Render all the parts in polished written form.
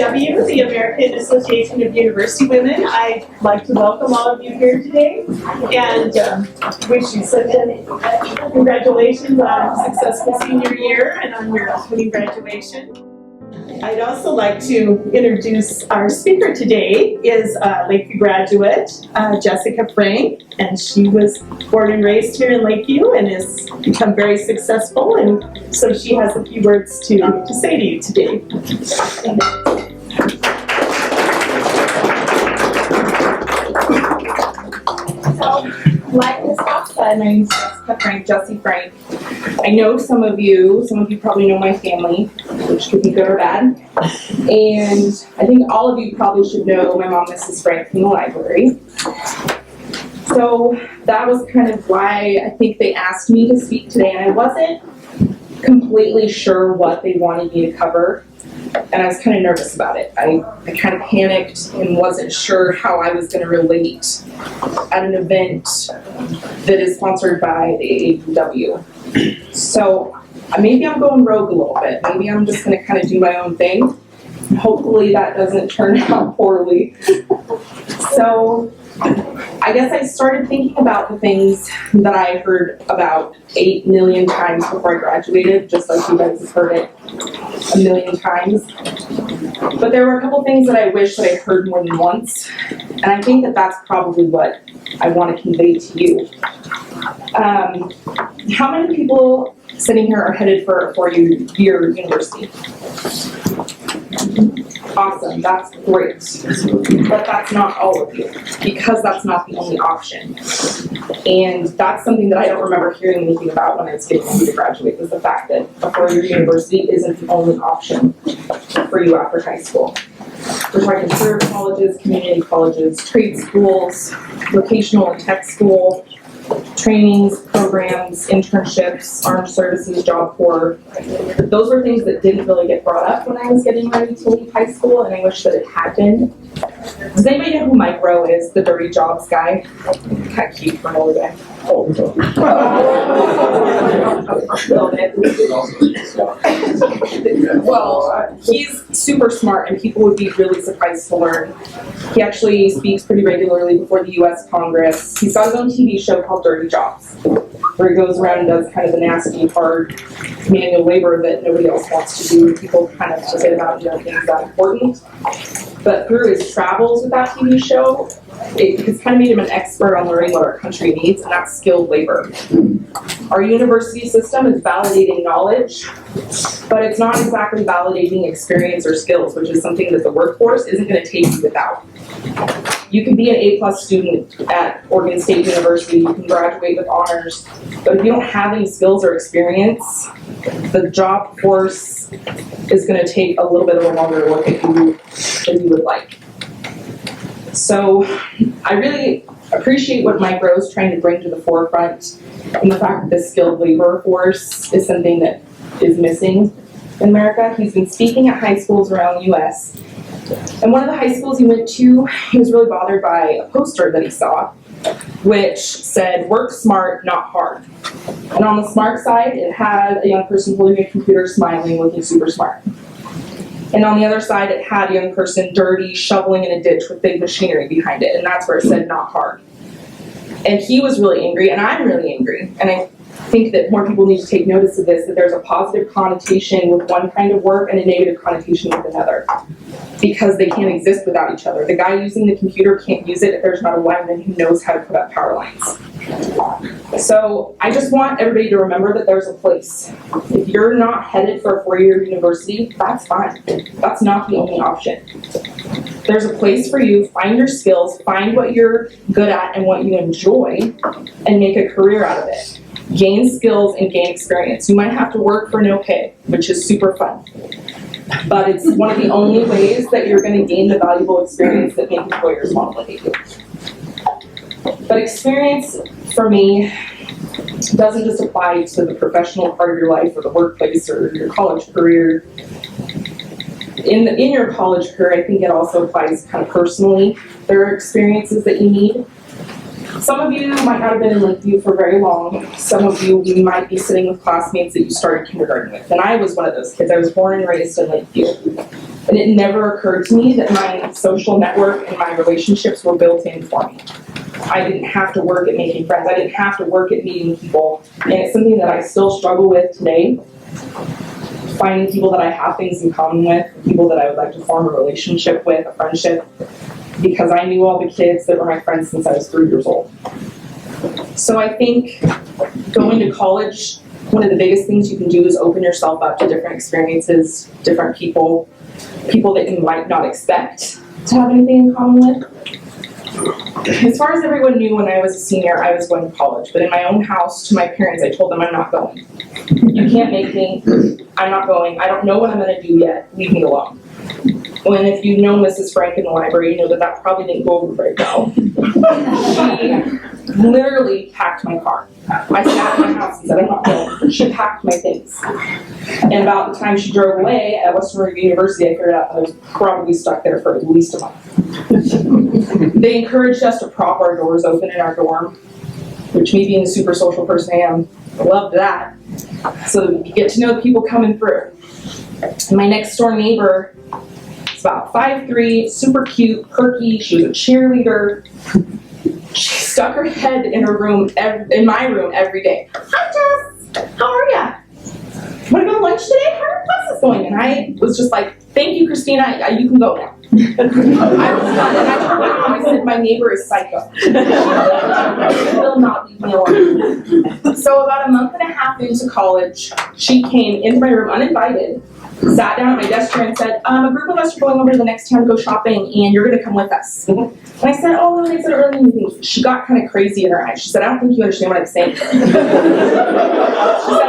AAUW, the American Association of University Women. I'd like to welcome all of you here today and wish you such a congratulations on a successful senior year and on your upcoming graduation. I'd also like to introduce our speaker today is Lakeview graduate Jessica Frank, and she was born and raised here in Lakeview and has become very successful, and so she has a few words to say to you today. Like Ms. Fox said, my name is Jessica Frank, Jessie Frank. I know some of you probably know my family, which could be good or bad. And I think all of you probably should know my mom, Mrs. Frank, from the library. So that was kind of why I think they asked me to speak today, and I wasn't completely sure what they wanted me to cover. And I was kind of nervous about it. I kind of panicked and wasn't sure how I was going to relate at an event that is sponsored by the AAUW. So maybe I'm going rogue a little bit. Maybe I'm just going to kind of do my own thing. Hopefully that doesn't turn out poorly. So I guess I started thinking about the things that I heard about 8 million times before I graduated, just like you guys have heard it a million times. But there were a couple things that I wish that I heard more than once, and I think that that's probably what I want to convey to you. How many people sitting here are headed for a four-year university? Awesome, that's great. But that's not all of you, because that's not the only option. And that's something that I don't remember hearing anything about when I was getting ready to graduate, was the fact that a four-year university isn't the only option for you after high school. We're talking career colleges, community colleges, trade schools, vocational and tech school, trainings, programs, internships, armed services, Job Corps. Those were things that didn't really get brought up when I was getting ready to leave high school, and I wish that it had been. Does anybody know who Mike Rowe is, the dirty jobs guy? Kind of cute for an older guy. Oh, well, he's super smart, and people would be really surprised to learn. He actually speaks pretty regularly before the U.S. Congress. He's got his own TV show called Dirty Jobs, where he goes around and does kind of the nasty, hard manual labor that nobody else wants to do. People kind of forget about, things that important. But through his travels with that TV show, it's kind of made him an expert on learning what our country needs, and that's skilled labor. Our university system is validating knowledge, but it's not exactly validating experience or skills, which is something that the workforce isn't going to take you without. You can be an A+ student at Oregon State University, you can graduate with honors, but if you don't have any skills or experience, the job force is going to take a little bit of a longer look at you than you would like. So I really appreciate what Mike Rowe is trying to bring to the forefront, and the fact that the skilled labor force is something that is missing in America. He's been speaking at high schools around the U.S. And one of the high schools he went to, he was really bothered by a poster that he saw, which said, "Work smart, not hard." And on the smart side, it had a young person holding a computer, smiling, looking super smart. And on the other side, it had a young person dirty, shoveling in a ditch with big machinery behind it, and that's where it said, "Not hard." And he was really angry, and I'm really angry, and I think that more people need to take notice of this, that there's a positive connotation with one kind of work and a negative connotation with another, because they can't exist without each other. The guy using the computer can't use it if there's not a lineman who knows how to put up power lines. So I just want everybody to remember that there's a place. If you're not headed for a four-year university, that's fine. That's not the only option. There's a place for you. Find your skills, find what you're good at and what you enjoy, and make a career out of it. Gain skills and gain experience. You might have to work for no pay, which is super fun. But it's one of the only ways that you're going to gain the valuable experience that make employers want to look at you. But experience, for me, doesn't just apply to the professional part of your life or the workplace or your college career. In your college career, I think it also applies kind of personally. There are experiences that you need. Some of you might not have been in Lakeview for very long. Some of you might be sitting with classmates that you started kindergarten with. And I was one of those kids. I was born and raised in Lakeview. And it never occurred to me that my social network and my relationships were built in for me. I didn't have to work at making friends. I didn't have to work at meeting people. And it's something that I still struggle with today. Finding people that I have things in common with, people that I would like to form a relationship with, a friendship, because I knew all the kids that were my friends since I was 3 years old. So I think going to college, one of the biggest things you can do is open yourself up to different experiences, different people that you might not expect to have anything in common with. As far as everyone knew when I was a senior, I was going to college, but in my own house, to my parents, I told them I'm not going. You can't make me, I'm not going, I don't know what I'm gonna do yet, leave me alone. Well, and if you know Mrs. Frank in the library, you know that that probably didn't go over very well. She literally packed my car. I sat in my house and said, I'm not going. She packed my things. And about the time she drove away at Western Oregon University, I figured out I was probably stuck there for at least a month. They encouraged us to prop our doors open in our dorm, which me being the super social person I am, loved that. So that we could get to know the people coming through. And my next door neighbor is about 5'3", super cute, perky. She was a cheerleader. She stuck her head in her room, in my room every day. Hi, Jess. How are ya? Want to go to lunch today? How are classes going? And I was just like, thank you, Christina. You can go now. I was done. And I told my mom, I said, my neighbor is psycho. She will not leave me alone. So about a month and a half into college, she came into my room uninvited, sat down at my desk chair and said, a group of us are going over to the next town to go shopping and you're going to come with us. And I said, oh, no, thanks, I don't really need anything. She got kind of crazy in her eyes. She said, I don't think you understand what I'm saying. She said,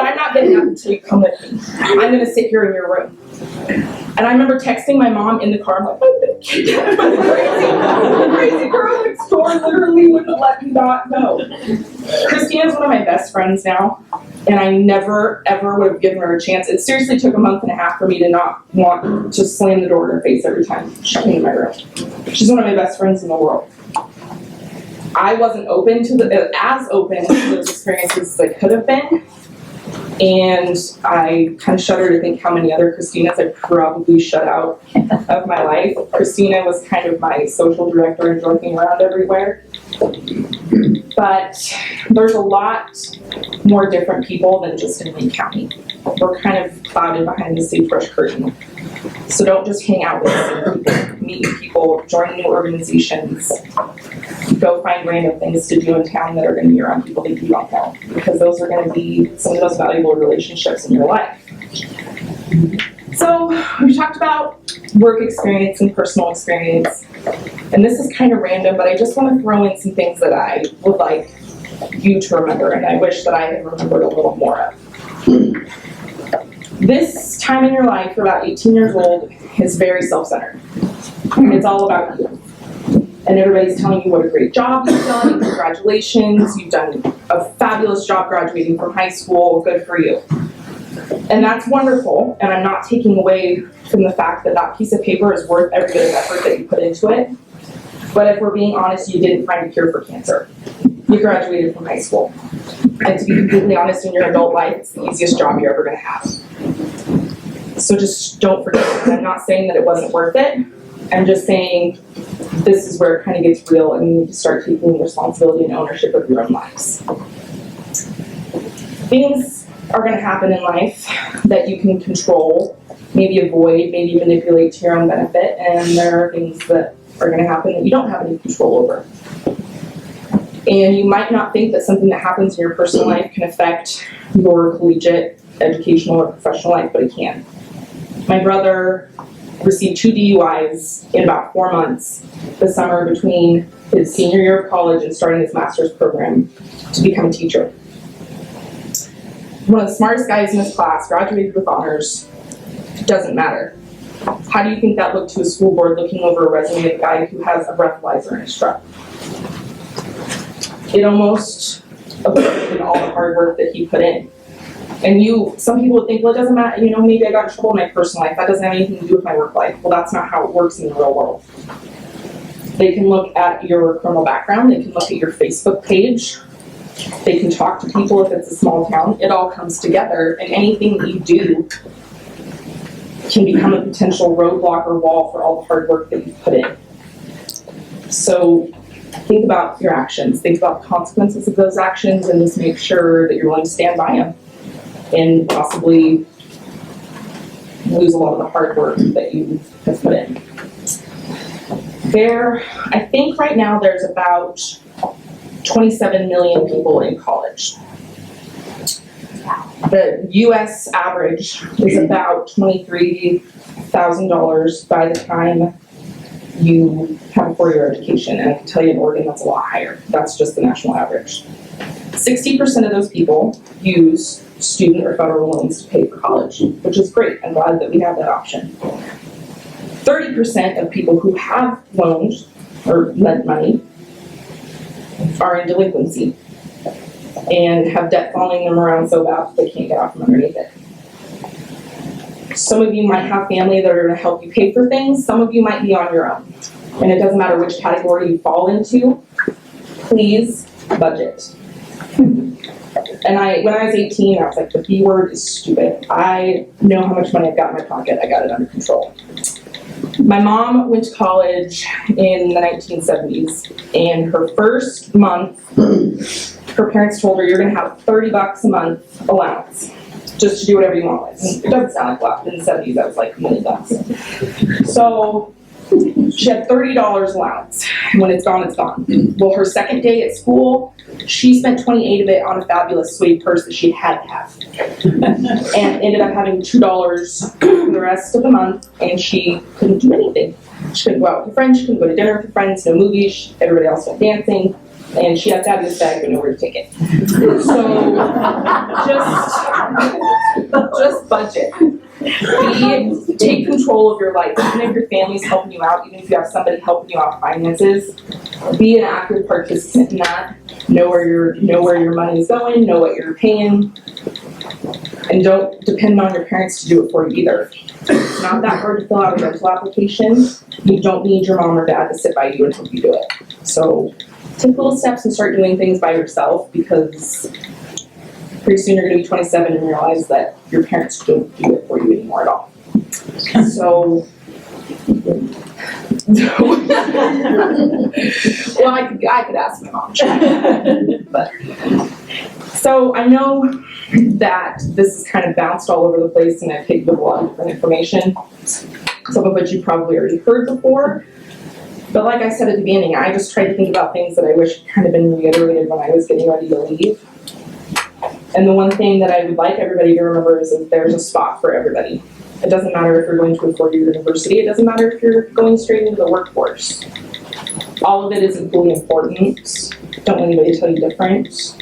I'm not getting up until you come with me. I'm going to sit here in your room. And I remember texting my mom in the car, I'm like, I've been kidnapped by the crazy girl next door literally wouldn't let me not go. Christina's one of my best friends now, and I never, ever would have given her a chance. It seriously took a month and a half for me to not want to slam the door in her face every time she came in my room. She's one of my best friends in the world. I wasn't open to as open to those experiences as I could have been. And I kind of shudder to think how many other Christinas I probably shut out of my life. Christina was kind of my social director and joking around everywhere. But there's a lot more different people than just in Lake County. We're kind of clouded behind the sagebrush curtain. So don't just hang out with the same people. Meet new people, join new organizations, go find random things to do in town that are going to be around people that you don't know, because those are going to be some of those valuable relationships in your life. So we talked about work experience and personal experience, and this is kind of random, but I just want to throw in some things that I would like you to remember, and I wish that I had remembered a little more of. This time in your life, for about 18 years old, is very self-centered. It's all about you. And everybody's telling you what a great job you've done, congratulations, you've done a fabulous job graduating from high school, good for you. And that's wonderful, and I'm not taking away from the fact that that piece of paper is worth every bit of effort that you put into it. But if we're being honest, you didn't find a cure for cancer. You graduated from high school. And to be completely honest, in your adult life, it's the easiest job you're ever going to have. So just don't forget it. I'm not saying that it wasn't worth it. I'm just saying this is where it kind of gets real, and you need to start taking responsibility and ownership of your own lives. Things are going to happen in life that you can control, maybe avoid, maybe manipulate to your own benefit, and there are things that are going to happen that you don't have any control over. And you might not think that something that happens in your personal life can affect your collegiate, educational, or professional life, but it can. My brother received 2 DUIs in about 4 months the summer between his senior year of college and starting his master's program to become a teacher. One of the smartest guys in his class, graduated with honors. Doesn't matter. How do you think that looked to a school board looking over a resume of a guy who has a breathalyzer in his truck? It almost avoided all the hard work that he put in. And some people would think, well, it doesn't matter, maybe I got in trouble in my personal life. That doesn't have anything to do with my work life. Well, that's not how it works in the real world. They can look at your criminal background. They can look at your Facebook page. They can talk to people if it's a small town. It all comes together, and anything that you do can become a potential roadblock or wall for all the hard work that you've put in. So think about your actions, think about the consequences of those actions, and just make sure that you're willing to stand by them and possibly lose a lot of the hard work that you have put in. I think right now there's about 27 million people in college. The US average is about $23,000 by the time you have a 4-year education, and I can tell you in Oregon that's a lot higher. That's just the national average. 60% of those people use student or federal loans to pay for college, which is great. I'm glad that we have that option. 30% of people who have loans or lent money are in delinquency and have debt following them around so bad that they can't get out from underneath it. Some of you might have family that are going to help you pay for things. Some of you might be on your own. And it doesn't matter which category you fall into, please budget. And when I was 18, I was like, the B word is stupid. I know how much money I've got in my pocket. I got it under control. My mom went to college in the 1970s, and her first month, her parents told her, you're going to have $30 a month allowance, just to do whatever you want with. It doesn't sound like a lot. In the 70s, that was like $1 million. So she had $30 allowance. When it's gone, it's gone. Well, her second day at school, she spent 28 of it on a fabulous suede purse that she had to have. And ended up having $2 for the rest of the month, and she couldn't do anything. She couldn't go out with her friends, she couldn't go to dinner with her friends, no movies, everybody else went dancing, and she had a fabulous bag but nowhere to take it. So just budget. Take control of your life. Even if your family's helping you out, even if you have somebody helping you out with finances, be an active participant in that. Know where your money is going, know what you're paying, and don't depend on your parents to do it for you either. It's not that hard to fill out a rental application. You don't need your mom or dad to sit by you and help you do it. So take little steps and start doing things by yourself, because pretty soon you're going to be 27 and realize that your parents don't do it for you anymore at all. So, well, I could ask my mom. But, so I know that this is kind of bounced all over the place, and I've hit you with a lot of different information, some of which you probably already heard before. But like I said at the beginning, I just tried to think about things that I wish had kind of been reiterated when I was getting ready to leave. And the one thing that I would like everybody to remember is that there's a spot for everybody. It doesn't matter if you're going to a 4-year university. It doesn't matter if you're going straight into the workforce. All of it is equally important. Don't let anybody tell you different.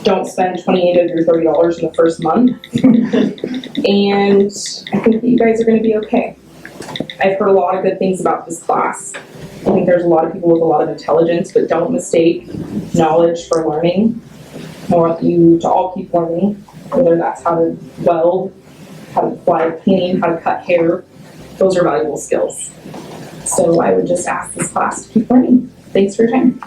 Don't spend 28 of your $30 in the first month. And I think that you guys are going to be okay. I've heard a lot of good things about this class. I think there's a lot of people with a lot of intelligence, but don't mistake knowledge for learning. I want you to all keep learning, whether that's how to weld, how to fly a plane, how to cut hair. Those are valuable skills. So I would just ask this class to keep learning. Thanks for your time.